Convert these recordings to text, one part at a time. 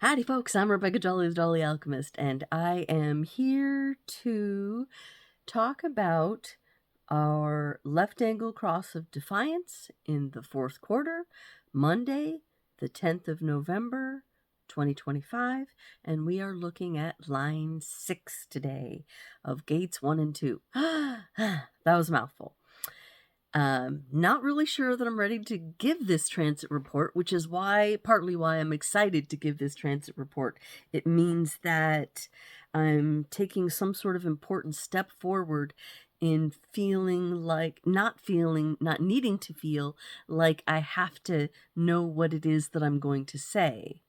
Howdy folks, I'm Rebecca Jolly the Jolly Alchemist, and I am here to talk about our left angle cross of Defiance in the fourth quarter, Monday, the 10th of November, 2025, and we are looking at line 6 today of gates 1 and 2. That was a mouthful. Not really sure that I'm ready to give this transit report, which is partly why I'm excited to give this transit report. It means that I'm taking some sort of important step forward in not needing to feel like I have to know what it is that I'm going to say.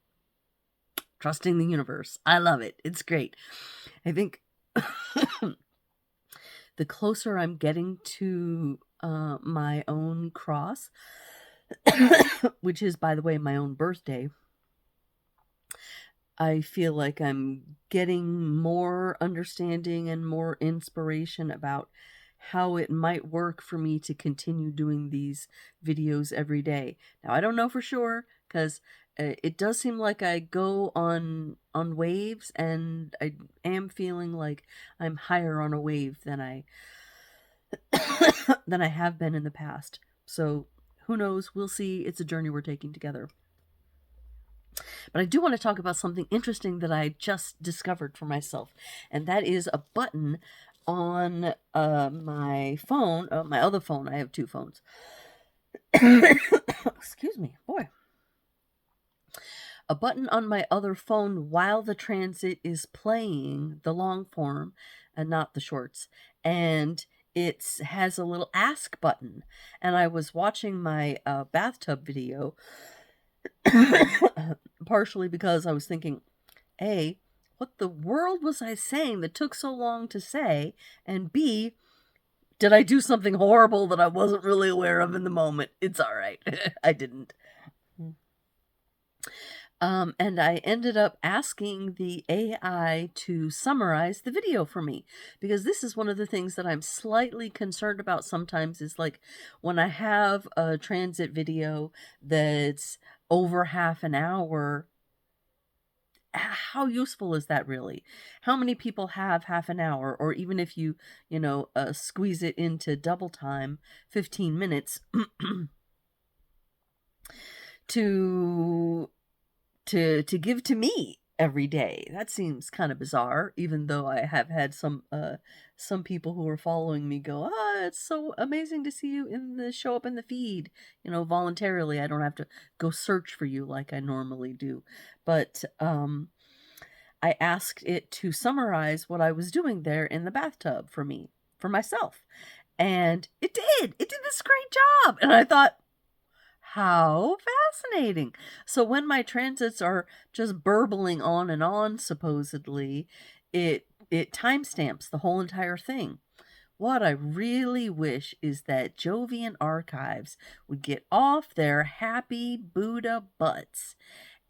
Trusting the universe. I love it. It's great. I think the closer I'm getting to my own cross, which is, by the way, my own birthday, I feel like I'm getting more understanding and more inspiration about how it might work for me to continue doing these videos every day. Now, I don't know for sure, because it does seem like I go on waves, and I am feeling like I'm higher on a wave than I have been in the past. So who knows? We'll see. It's a journey we're taking together. But I do want to talk about something interesting that I just discovered for myself, and that is a button on my phone. My other phone. I have two phones. Excuse me, boy. A button on my other phone while the transit is playing, the long form and not the shorts, and it has a little ask button. And I was watching my bathtub video partially because I was thinking, A, what the world was I saying that took so long to say? And B, did I do something horrible that I wasn't really aware of in the moment? It's all right. I didn't. And I ended up asking the AI to summarize the video for me, because this is one of the things that I'm slightly concerned about sometimes, is like when I have a transit video that's over half an hour, how useful is that really? How many people have half an hour? Or even if you squeeze it into double time, 15 minutes, to give to me every day. That seems kind of bizarre, even though I have had some people who are following me go, it's so amazing to see you show up in the feed, voluntarily. I don't have to go search for you like I normally do. But I asked it to summarize what I was doing there in the bathtub for myself. And it did this great job. And I thought, how fascinating. So when my transits are just burbling on and on, supposedly, it timestamps the whole entire thing. What I really wish is that Jovian Archives would get off their happy Buddha butts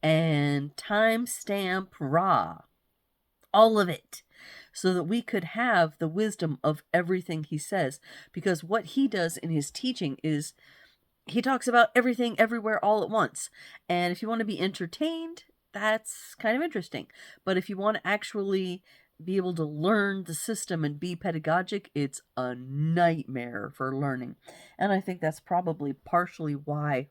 and timestamp Ra, all of it, so that we could have the wisdom of everything he says. Because what he does in his teaching is he talks about everything, everywhere, all at once. And if you want to be entertained, that's kind of interesting. But if you want to actually be able to learn the system and be pedagogic, it's a nightmare for learning. And I think that's probably partially why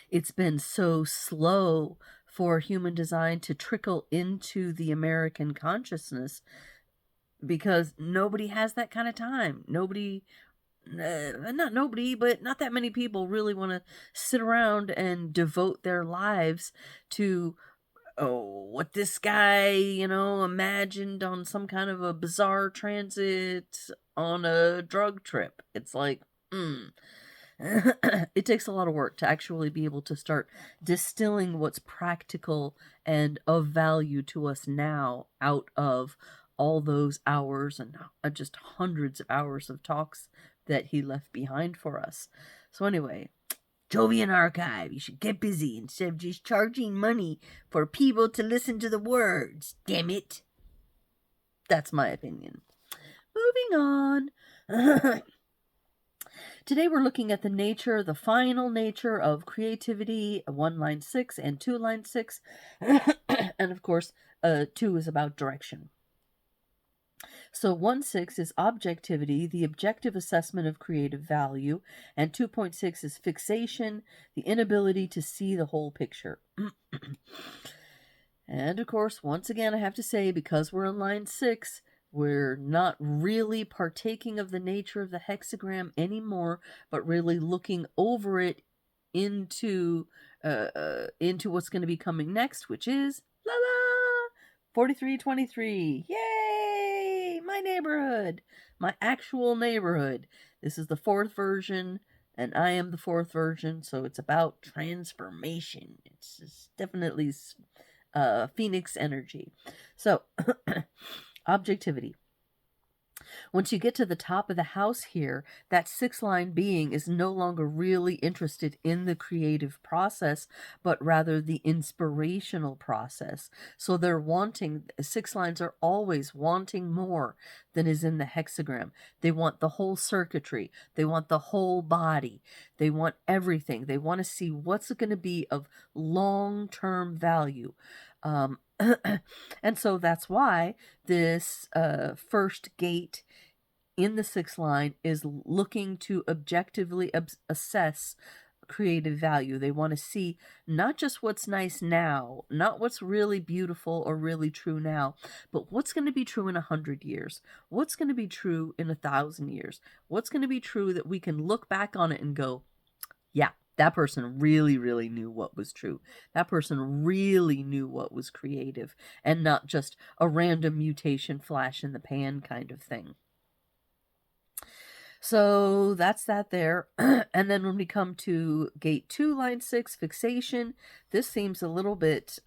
it's been so slow for human design to trickle into the American consciousness, because nobody has that kind of time. Not nobody, but not that many people really want to sit around and devote their lives to what this guy, imagined on some kind of a bizarre transit on a drug trip. It's like, it takes a lot of work to actually be able to start distilling what's practical and of value to us now out of all those hours and just hundreds of hours of talks that he left behind for us. So anyway, Jovian Archive, you should get busy instead of just charging money for people to listen to the words. Damn it. That's my opinion. Moving on. Today we're looking at the nature, the final nature of creativity, 1 line 6 and 2 line 6. And of course, 2 is about direction. So 1.6 is objectivity, the objective assessment of creative value, and 2.6 is fixation, the inability to see the whole picture. And of course, once again, I have to say, because we're on line 6, we're not really partaking of the nature of the hexagram anymore, but really looking over it into what's going to be coming next, which is 4323. Yay! My neighborhood, my actual neighborhood. This is the 4th version, and I am the 4th version, so it's about transformation. It's definitely Phoenix energy. So, objectivity. Once you get to the top of the house here, that 6-line being is no longer really interested in the creative process, but rather the inspirational process. So they're wanting, 6 lines are always wanting more than is in the hexagram. They want the whole circuitry. They want the whole body. They want everything. They want to see what's going to be of long-term value. And so that's why this first gate in the 6th line is looking to objectively assess creative value. They want to see not just what's nice now, not what's really beautiful or really true now, but what's going to be true in 100 years, what's going to be true in 1,000 years, what's going to be true that we can look back on it and go, yeah, that person really, really knew what was true. That person really knew what was creative, and not just a random mutation flash in the pan kind of thing. So that's that there. And then when we come to gate 2, line 6, fixation, this seems a little bit,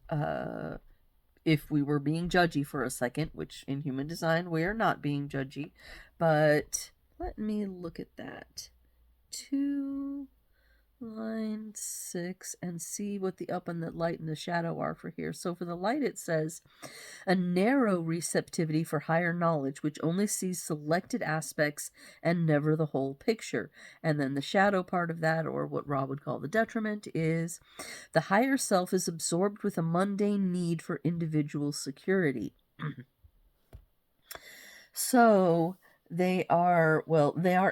if we were being judgy for a second, which in human design we are not being judgy, but let me look at that. 2 line 6 and see what the up and the light and the shadow are for here. So for the light, it says a narrow receptivity for higher knowledge, which only sees selected aspects and never the whole picture. And then the shadow part of that, or what Rob would call the detriment, is the higher self is absorbed with a mundane need for individual security. So they are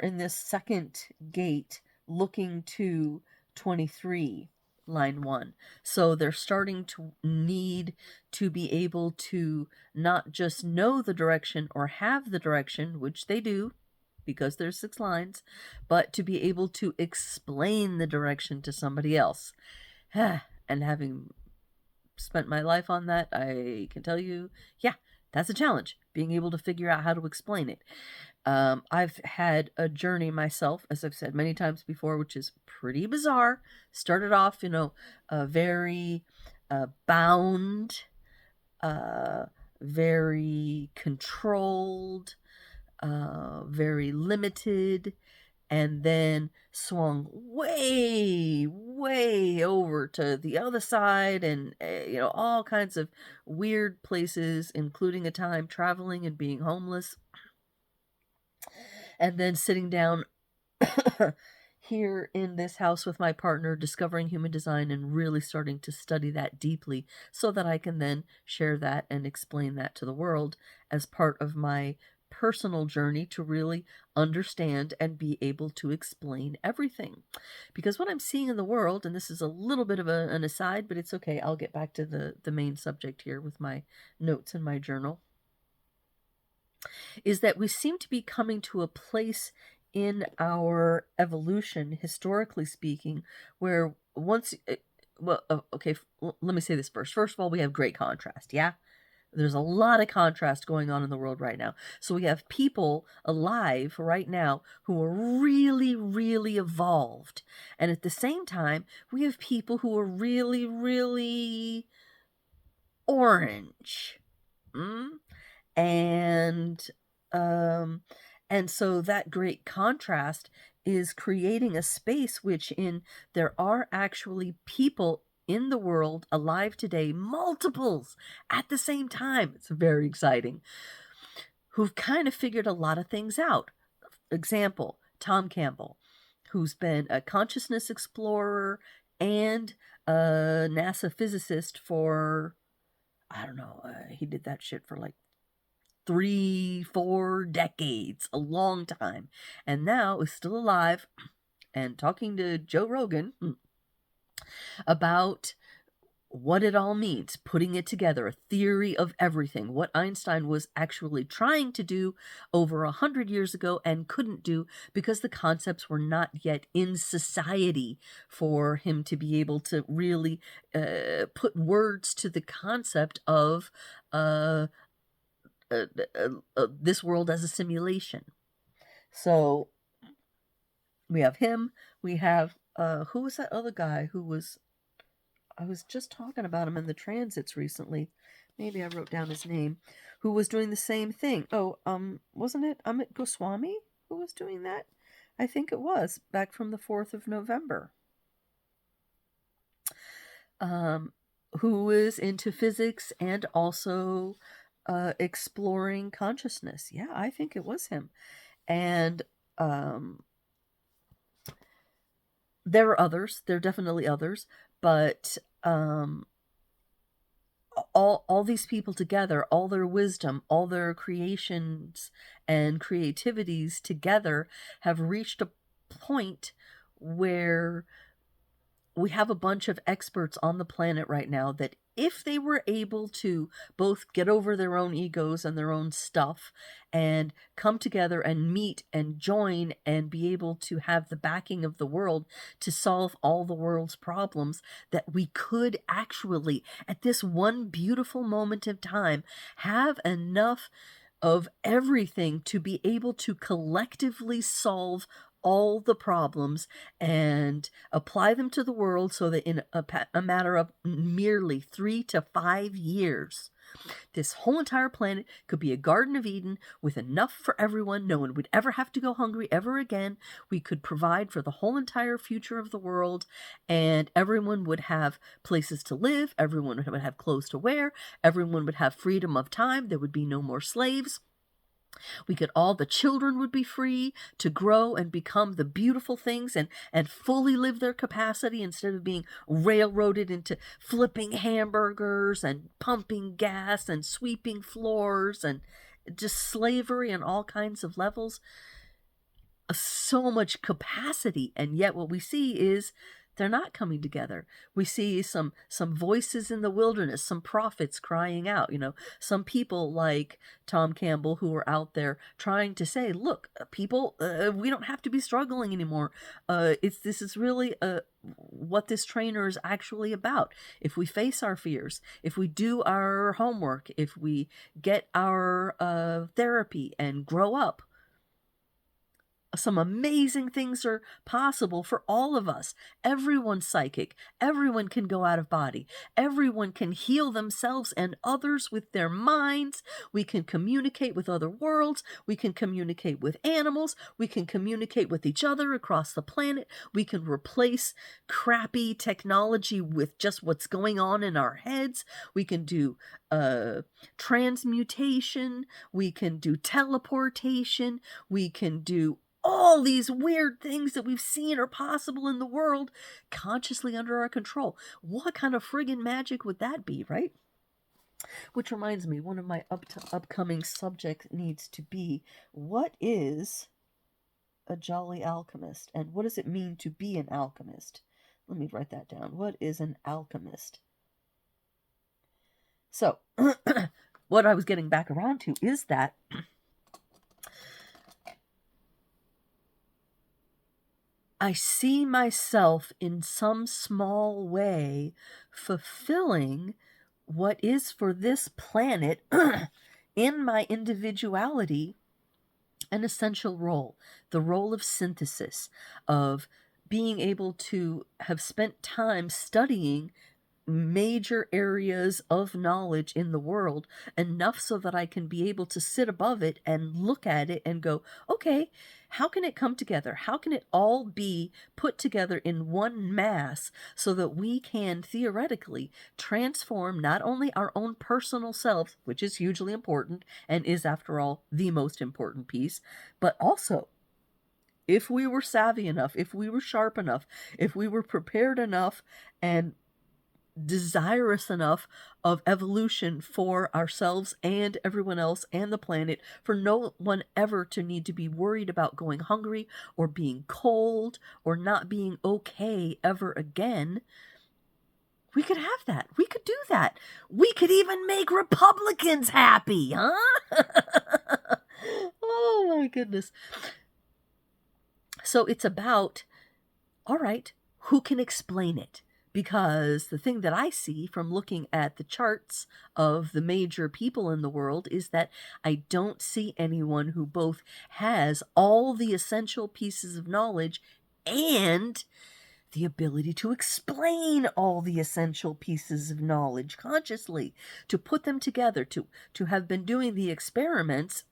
in this second gate looking to 23, line 1. So they're starting to need to be able to not just know the direction or have the direction, which they do because there's 6 lines, but to be able to explain the direction to somebody else. And having spent my life on that, I can tell you, yeah, that's a challenge, being able to figure out how to explain it. I've had a journey myself, as I've said many times before, which is pretty bizarre. Started off, very bound, very controlled, very limited, and then swung way, way over to the other side, and all kinds of weird places, including a time traveling and being homeless, and then sitting down here in this house with my partner, discovering human design and really starting to study that deeply so that I can then share that and explain that to the world as part of my personal journey to really understand and be able to explain everything. Because what I'm seeing in the world, and this is a little bit of an aside, but it's okay, I'll get back to the main subject here with my notes in my journal, is that we seem to be coming to a place in our evolution, historically speaking, where let me say this first. First of all, we have great contrast, yeah? There's a lot of contrast going on in the world right now. So we have people alive right now who are really, really evolved. And at the same time, we have people who are really, really orange. And so that great contrast is creating a space which there are actually people in the world alive today, multiples at the same time. It's very exciting, who've kind of figured a lot of things out. Example, Tom Campbell, who's been a consciousness explorer and a NASA physicist for, I don't know, he did that shit for like 3, 4 decades, a long time, and now is still alive and talking to Joe Rogan about what it all means, putting it together, a theory of everything, what Einstein was actually trying to do over 100 years ago and couldn't do because the concepts were not yet in society for him to be able to really put words to the concept of this world as a simulation. So we have him, we have, who was that other guy who was, I was just talking about him in the transits recently. Maybe I wrote down his name. Who was doing the same thing? Oh, wasn't it Amit Goswami who was doing that? I think it was, back from the 4th of November. Who is into physics and also exploring consciousness. Yeah, I think it was him. And there are others. There are definitely others. But all these people together, all their wisdom, all their creations and creativities together have reached a point where we have a bunch of experts on the planet right now that if they were able to both get over their own egos and their own stuff and come together and meet and join and be able to have the backing of the world to solve all the world's problems, that we could actually, at this one beautiful moment of time, have enough of everything to be able to collectively solve all the problems and apply them to the world so that in a matter of merely 3 to 5 years, this whole entire planet could be a Garden of Eden with enough for everyone. No one would ever have to go hungry ever again. We could provide for the whole entire future of the world, and everyone would have places to live. Everyone would have clothes to wear. Everyone would have freedom of time. There would be no more slaves. All the children would be free to grow and become the beautiful things and fully live their capacity instead of being railroaded into flipping hamburgers and pumping gas and sweeping floors and just slavery on all kinds of levels. So much capacity, and yet what we see is they're not coming together. We see some voices in the wilderness, some prophets crying out, some people like Tom Campbell who are out there trying to say, look, people, we don't have to be struggling anymore. This is really what this trainer is actually about. If we face our fears, if we do our homework, if we get our therapy and grow up, some amazing things are possible for all of us. Everyone's psychic. Everyone can go out of body. Everyone can heal themselves and others with their minds. We can communicate with other worlds. We can communicate with animals. We can communicate with each other across the planet. We can replace crappy technology with just what's going on in our heads. We can do transmutation. We can do teleportation. We can do all these weird things that we've seen are possible in the world consciously under our control. What kind of friggin' magic would that be, right? Which reminds me, one of my upcoming subjects needs to be, what is a jolly alchemist? And what does it mean to be an alchemist? Let me write that down. What is an alchemist? So, what I was getting back around to is that I see myself in some small way fulfilling what is for this planet in my individuality an essential role, the role of synthesis, of being able to have spent time studying major areas of knowledge in the world enough so that I can be able to sit above it and look at it and go, okay, how can it come together? How can it all be put together in one mass so that we can theoretically transform not only our own personal selves, which is hugely important and is, after all, the most important piece, but also if we were savvy enough, if we were sharp enough, if we were prepared enough and desirous enough of evolution for ourselves and everyone else and the planet, for no one ever to need to be worried about going hungry or being cold or not being okay ever again, we could have that. We could do that. We could even make Republicans happy, huh? Oh my goodness. So it's about, all right, who can explain it? Because the thing that I see from looking at the charts of the major people in the world is that I don't see anyone who both has all the essential pieces of knowledge and the ability to explain all the essential pieces of knowledge consciously, to put them together, to have been doing the experiments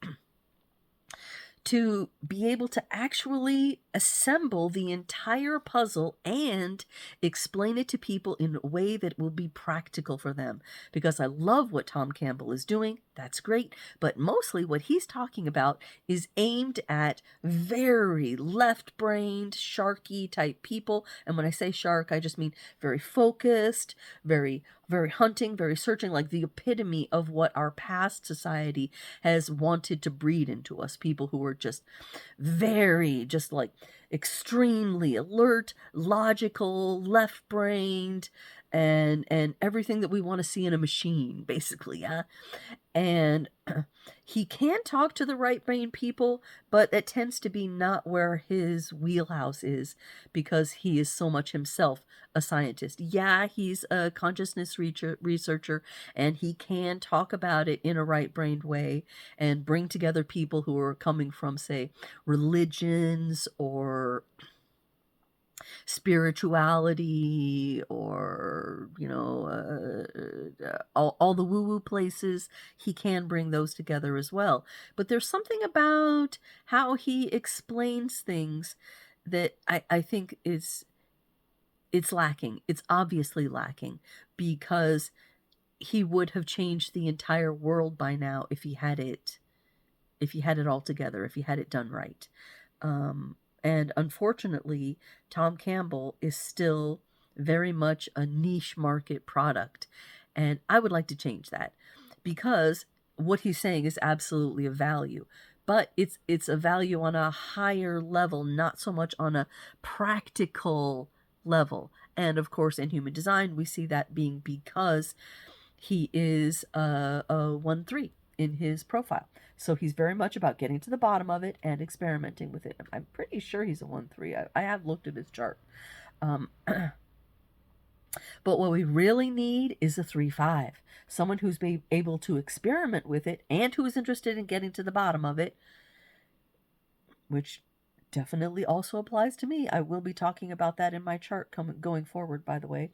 to be able to actually assemble the entire puzzle and explain it to people in a way that will be practical for them. Because I love what Tom Campbell is doing. That's great. But mostly what he's talking about is aimed at very left-brained, sharky type people. And when I say shark, I just mean very focused, very hunting, very searching, like the epitome of what our past society has wanted to breed into us. People who are just very, just like extremely alert, logical, left-brained, and everything that we want to see in a machine, basically, yeah. And he can talk to the right brain people, but that tends to be not where his wheelhouse is, because he is so much himself a scientist. Yeah, he's a consciousness researcher, and he can talk about it in a right-brained way and bring together people who are coming from, say, religions or spirituality, or all the woo-woo places. He can bring those together as well. But there's something about how he explains things that I think it's lacking. It's obviously lacking, because he would have changed the entire world by now if he had it all together, if he had it done right. And unfortunately, Tom Campbell is still very much a niche market product. And I would like to change that, because what he's saying is absolutely of value. But it's a value on a higher level, not so much on a practical level. And of course, in Human Design, we see that being because he is a 1-3 in his profile. So he's very much about getting to the bottom of it and experimenting with it. I'm pretty sure he's a 1-3. I have looked at his chart. But what we really need is a 3-5. Someone who's able to experiment with it and who is interested in getting to the bottom of it, which definitely also applies to me. I will be talking about that in my chart going forward, by the way.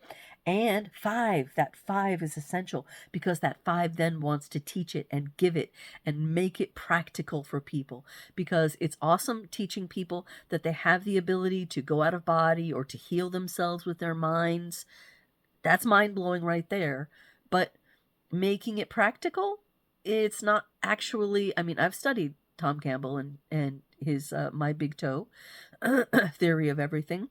And 5, that 5 is essential, because that 5 then wants to teach it and give it and make it practical for people, because it's awesome teaching people that they have the ability to go out of body or to heal themselves with their minds. That's mind-blowing right there. But making it practical, it's not actually, I mean, I've studied Tom Campbell and his My Big Toe theory of everything.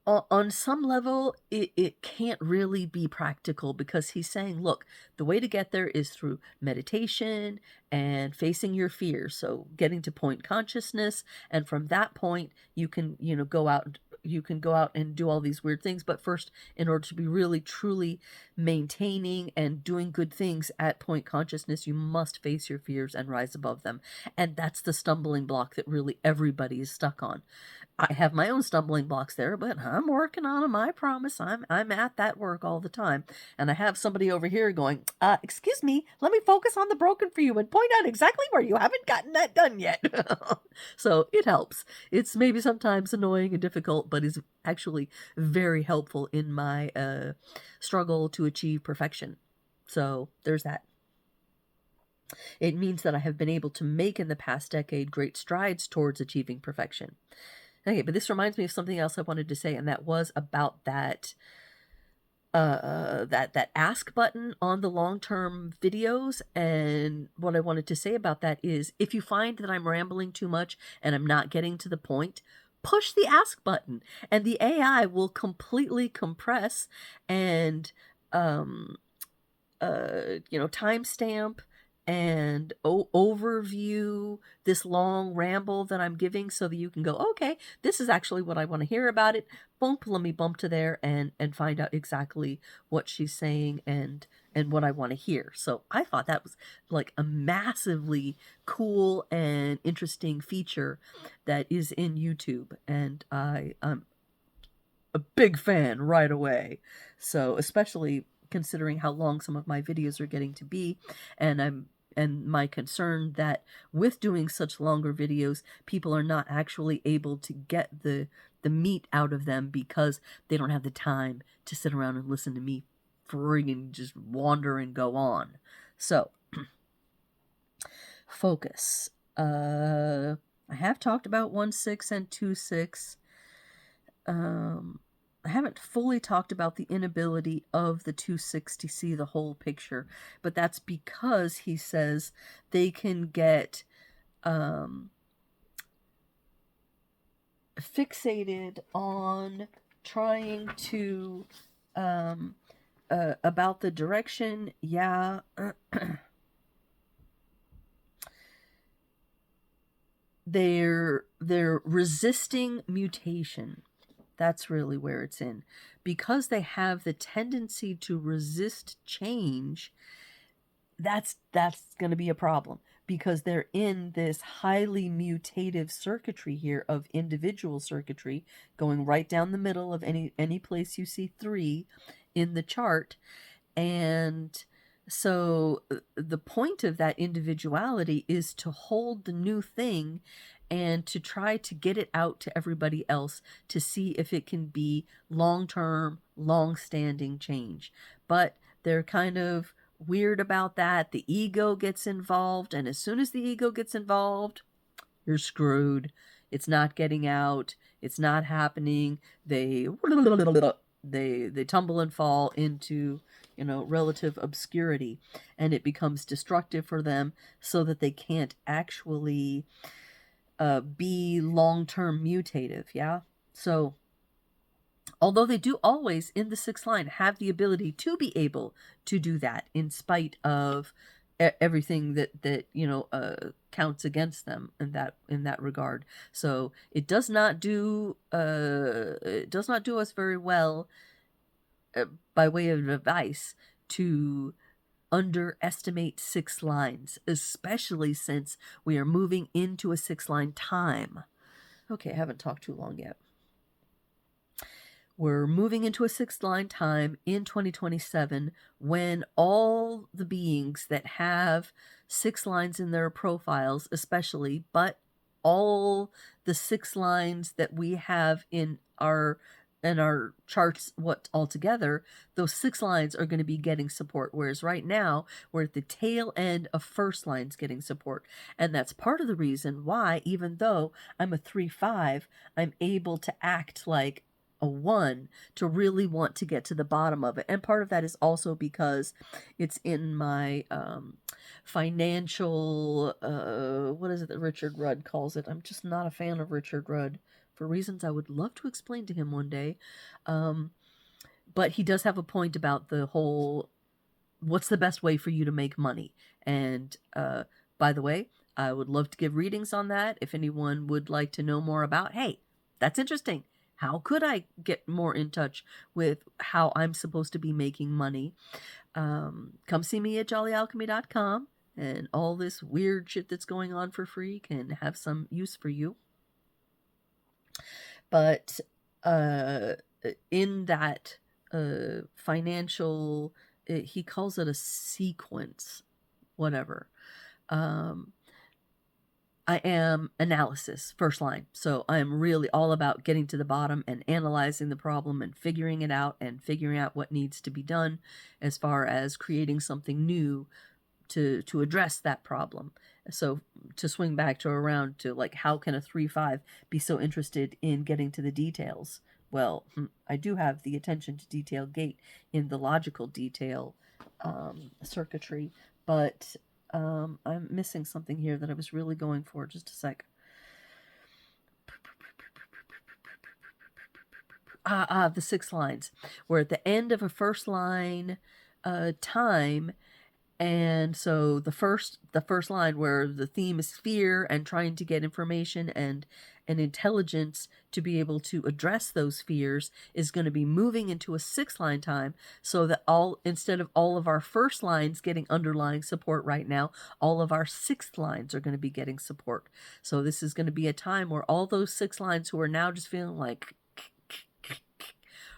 On some level, it can't really be practical, because he's saying, look, the way to get there is through meditation and facing your fears. So getting to point consciousness, and from that point, you can, go out and do all these weird things. But first, in order to be really, truly maintaining and doing good things at point consciousness, you must face your fears and rise above them. And that's the stumbling block that really everybody is stuck on. I have my own stumbling blocks there, but I'm working on them. I promise. I'm at that work all the time. And I have somebody over here going, excuse me, let me focus on the broken for you and point out exactly where you haven't gotten that done yet. So it helps. It's maybe sometimes annoying and difficult, but is actually very helpful in my struggle to achieve perfection. So there's that. It means that I have been able to make in the past decade great strides towards achieving perfection. Okay, but this reminds me of something else I wanted to say, and that was about that that ask button on the long-term videos. And what I wanted to say about that is, if you find that I'm rambling too much and I'm not getting to the point, push the ask button and the AI will completely compress and um timestamp and overview this long ramble that I'm giving, so that you can go, okay, this is actually what I want to hear about it. Bump, let me bump to there and find out exactly what she's saying and what I want to hear. So I thought that was like a massively cool and interesting feature that is in YouTube, and I'm a big fan right away. So especially considering how long some of my videos are getting to be, and my concern that with doing such longer videos, people are not actually able to get the meat out of them because they don't have the time to sit around and listen to me friggin' just wander and go on. So focus. I have talked about 1.6 and 2.6. I haven't fully talked about the inability of the 2.6 to see the whole picture, but that's because he says they can get fixated on trying to about the direction. Yeah. They're resisting mutation. That's really where it's in. Because they have the tendency to resist change, that's going to be a problem, because they're in this highly mutative circuitry here of individual circuitry going right down the middle of any place you see 3 in the chart. And so the point of that individuality is to hold the new thing and to try to get it out to everybody else to see if it can be long-term, long-standing change. But they're kind of weird about that. The ego gets involved, and as soon as the ego gets involved, you're screwed. It's not getting out. It's not happening. They tumble and fall into relative obscurity, and it becomes destructive for them, so that they can't actually be long-term mutative. Yeah. So although they do always in the 6th line have the ability to be able to do that, in spite of everything that counts against them in that regard. So it does not do us very well, by way of advice, to underestimate 6 lines, especially since we are moving into a 6-line time. Okay, I haven't talked too long yet. We're moving into a 6-line time in 2027, when all the beings that have 6 lines in their profiles, especially, but all the 6 lines that we have in our charts, what altogether, those 6 lines are going to be getting support. Whereas right now, we're at the tail end of 1st lines getting support. And that's part of the reason why, even though I'm a 3-5, I'm able to act like a 1 to really want to get to the bottom of it. And part of that is also because it's in my financial, what is it that Richard Rudd calls it? I'm just not a fan of Richard Rudd, for reasons I would love to explain to him one day. But he does have a point about the whole, what's the best way for you to make money? And by the way, I would love to give readings on that. If anyone would like to know more about, hey, that's interesting, how could I get more in touch with how I'm supposed to be making money? Come see me at jollyalchemy.com, and all this weird shit that's going on for free can have some use for you. But in that financial, he calls it a sequence, whatever. I am analysis, 1st line. So I'm really all about getting to the bottom and analyzing the problem and figuring it out and figuring out what needs to be done as far as creating something new to address that problem. So to swing back to around to, like, how can a 3-5 be so interested in getting to the details? well, I do have the attention to detail gate in the logical detail circuitry, but I'm missing something here that I was really going for. Just a sec. The 6 lines. We're at the end of a first line time, and so the first line where the theme is fear and trying to get information and intelligence to be able to address those fears is going to be moving into a 6 line time, so that instead of all of our first lines getting underlying support right now, all of our 6th lines are going to be getting support. So this is going to be a time where all those 6 lines who are now just feeling like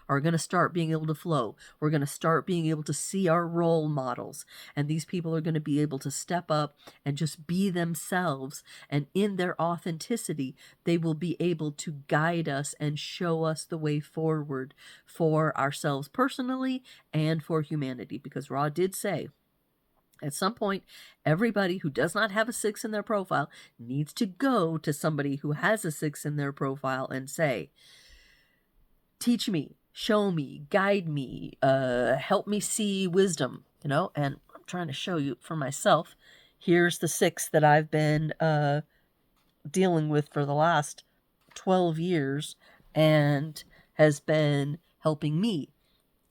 are going to start being able to flow. We're going to start being able to see our role models. And these people are going to be able to step up and just be themselves. And in their authenticity, they will be able to guide us and show us the way forward for ourselves personally and for humanity. Because Ra did say, at some point, everybody who does not have a 6 in their profile needs to go to somebody who has a 6 in their profile and say, teach me, show me, guide me, help me see wisdom, and I'm trying to show you for myself. Here's the 6 that I've been dealing with for the last 12 years and has been helping me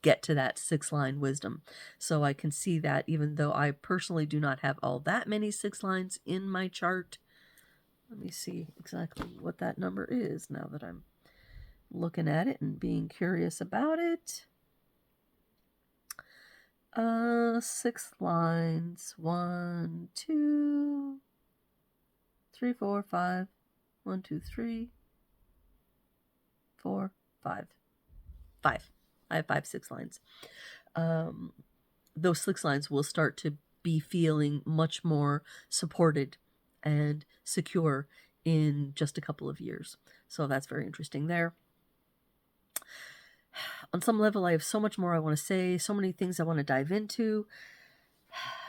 get to that 6-line wisdom. So I can see that even though I personally do not have all that many 6 lines in my chart. Let me see exactly what that number is now that I'm looking at it and being curious about it. 6 lines. 1, 2, 3, 4, 5. 1, 2, 3, 4, 5. 5. I have 5 6 lines. Those 6 lines will start to be feeling much more supported and secure in just a couple of years. So that's very interesting there. On some level, I have so much more I want to say, so many things I want to dive into.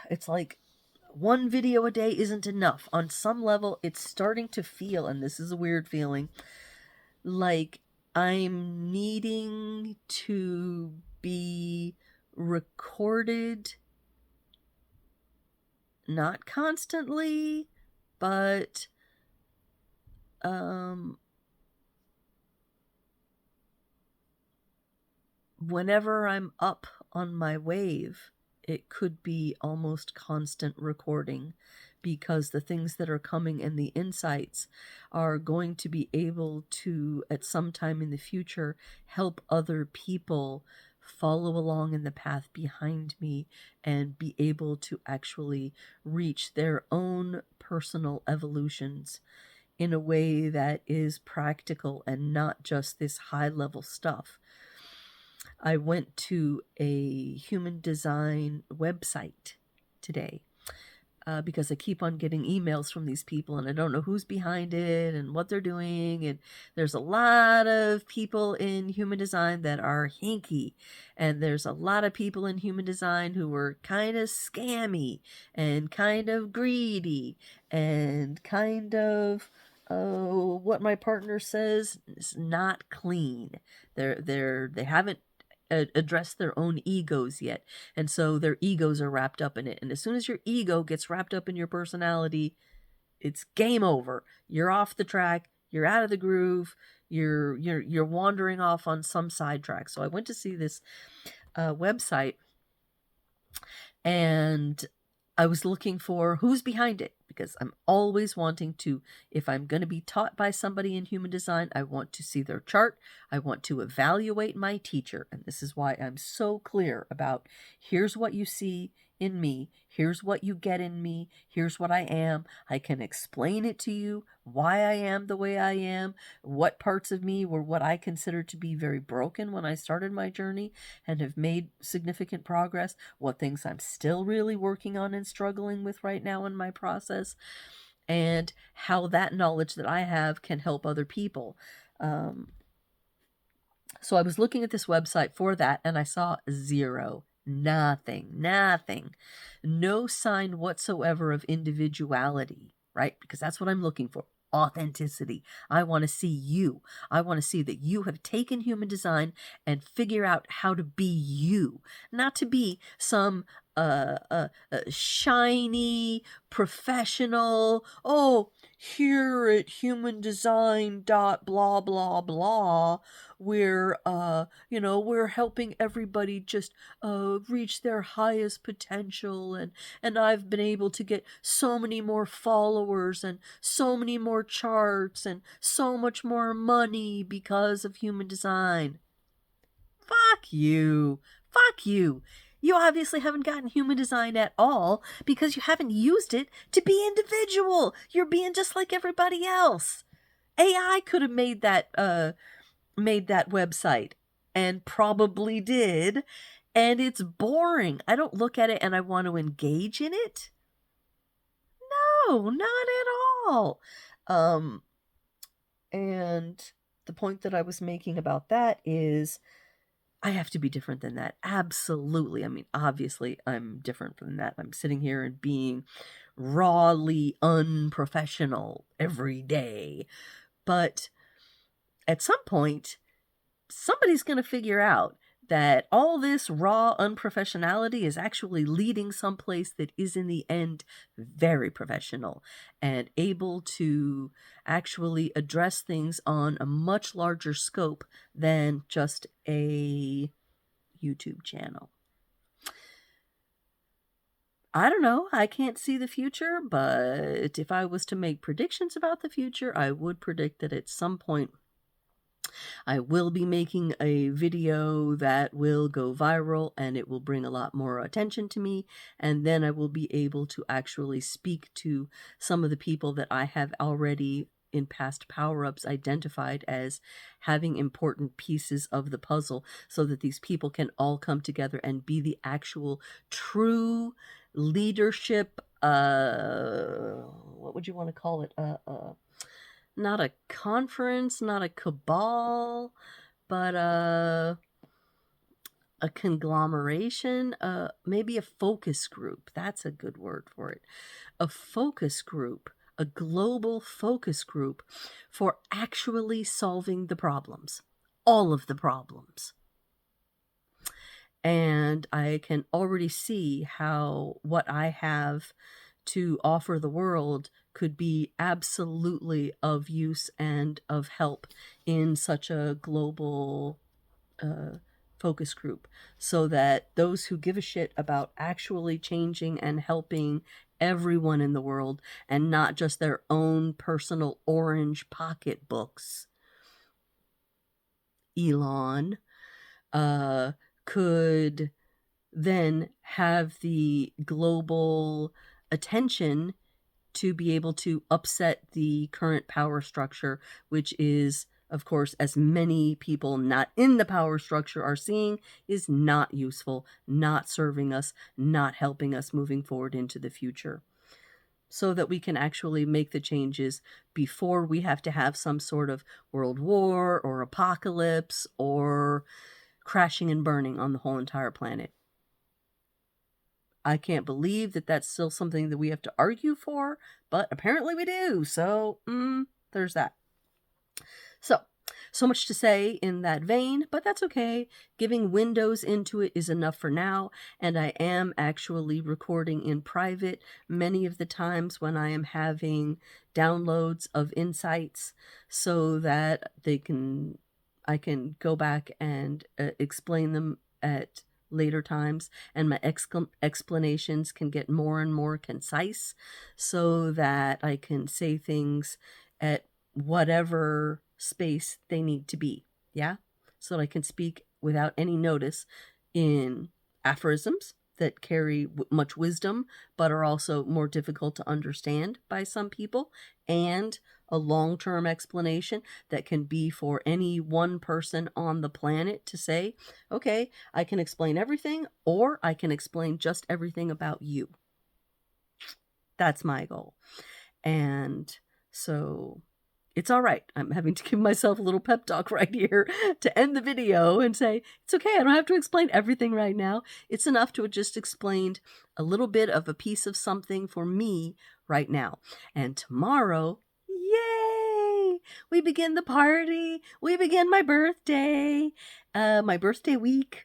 It's like one video a day isn't enough. On some level, it's starting to feel, and this is a weird feeling, like I'm needing to be recorded, not constantly, but whenever I'm up on my wave, it could be almost constant recording, because the things that are coming and the insights are going to be able to, at some time in the future, help other people follow along in the path behind me and be able to actually reach their own personal evolutions in a way that is practical and not just this high-level stuff. I went to a Humun Design website today because I keep on getting emails from these people and I don't know who's behind it and what they're doing. And there's a lot of people in Humun Design that are hinky. And there's a lot of people in Humun Design who are kind of scammy and kind of greedy and kind of what my partner says is not clean. They haven't address their own egos yet, and so their egos are wrapped up in it. And as soon as your ego gets wrapped up in your personality, it's game over. You're off the track, you're out of the groove, you're wandering off on some sidetrack. So I went to see this website, and I was looking for who's behind it, because I'm always wanting to, if I'm going to be taught by somebody in Humun Design, I want to see their chart. I want to evaluate my teacher. And this is why I'm so clear about, here's what you see in me. Here's what you get in me. Here's what I am. I can explain it to you, why I am the way I am, what parts of me were what I consider to be very broken when I started my journey and have made significant progress, what things I'm still really working on and struggling with right now in my process, and how that knowledge that I have can help other people. So I was looking at this website for that, and I saw zero. Nothing. No sign whatsoever of individuality, right? Because that's what I'm looking for. authenticity. I want to see you. I want to see that you have taken human design and figure out how to be you, not to be some shiny professional. Oh, here at human design dot blah blah blah, we're we're helping everybody just reach their highest potential, and I've been able to get so many more followers and so many more charts and so much more money because of human design. Fuck you. Fuck you. You obviously haven't gotten human design at all because you haven't used it to be individual. You're being just like everybody else. AI could have made that website, and probably did, and it's boring. I don't look at it and I want to engage in it. No, not at all. And the point that I was making about that is I have to be different than that. Absolutely. I mean, obviously, I'm different from that. I'm sitting here and being rawly unprofessional every day. But at some point, somebody's going to figure out that all this raw unprofessionality is actually leading someplace that is in the end very professional and able to actually address things on a much larger scope than just a YouTube channel. I don't know. I can't see the future, but if I was to make predictions about the future, I would predict that at some point I will be making a video that will go viral and it will bring a lot more attention to me. And then I will be able to actually speak to some of the people that I have already in past power-ups identified as having important pieces of the puzzle so that these people can all come together and be the actual true leadership, what would you want to call it? Not a conference, not a cabal, but a conglomeration, maybe a focus group. That's a good word for it. A focus group, a global focus group for actually solving the problems, all of the problems. And I can already see how what I have to offer the world could be absolutely of use and of help in such a global focus group, so that those who give a shit about actually changing and helping everyone in the world and not just their own personal orange pocketbooks, Elon, could then have the global attention to be able to upset the current power structure, which is, of course, as many people not in the power structure are seeing, is not useful, not serving us, not helping us moving forward into the future. So that we can actually make the changes before we have to have some sort of world war or apocalypse or crashing and burning on the whole entire planet. I can't believe that that's still something that we have to argue for, but apparently we do. So, there's that. So much to say in that vein, but that's okay. Giving windows into it is enough for now, and I am actually recording in private many of the times when I am having downloads of insights so that I can go back and explain them at later times, and my explanations can get more and more concise so that I can say things at whatever space they need to be. Yeah? So that I can speak without any notice in aphorisms that carry much wisdom but are also more difficult to understand by some people, and a long-term explanation that can be for any one person on the planet to say, okay, I can explain everything, or I can explain just everything about you. That's my goal. And so it's all right. I'm having to give myself a little pep talk right here to end the video and say, it's okay. I don't have to explain everything right now. It's enough to have just explained a little bit of a piece of something for me right now. And tomorrow, yay! We begin the party. We begin my birthday week.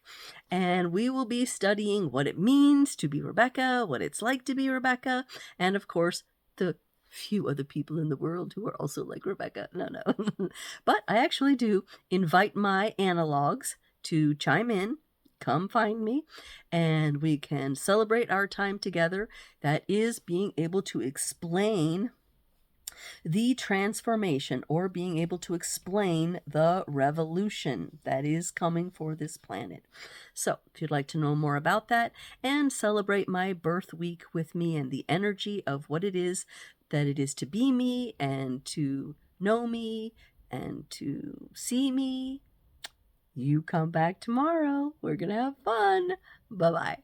And we will be studying what it means to be Rebecca, what it's like to be Rebecca, and of course, the few other people in the world who are also like Rebecca. No. But I actually do invite my analogs to chime in. Come find me, and we can celebrate our time together. That is being able to explain the transformation, or being able to explain the revolution that is coming for this planet. So if you'd like to know more about that and celebrate my birth week with me and the energy of what it is that it is to be me and to know me and to see me, you come back tomorrow. We're going to have fun. Bye-bye.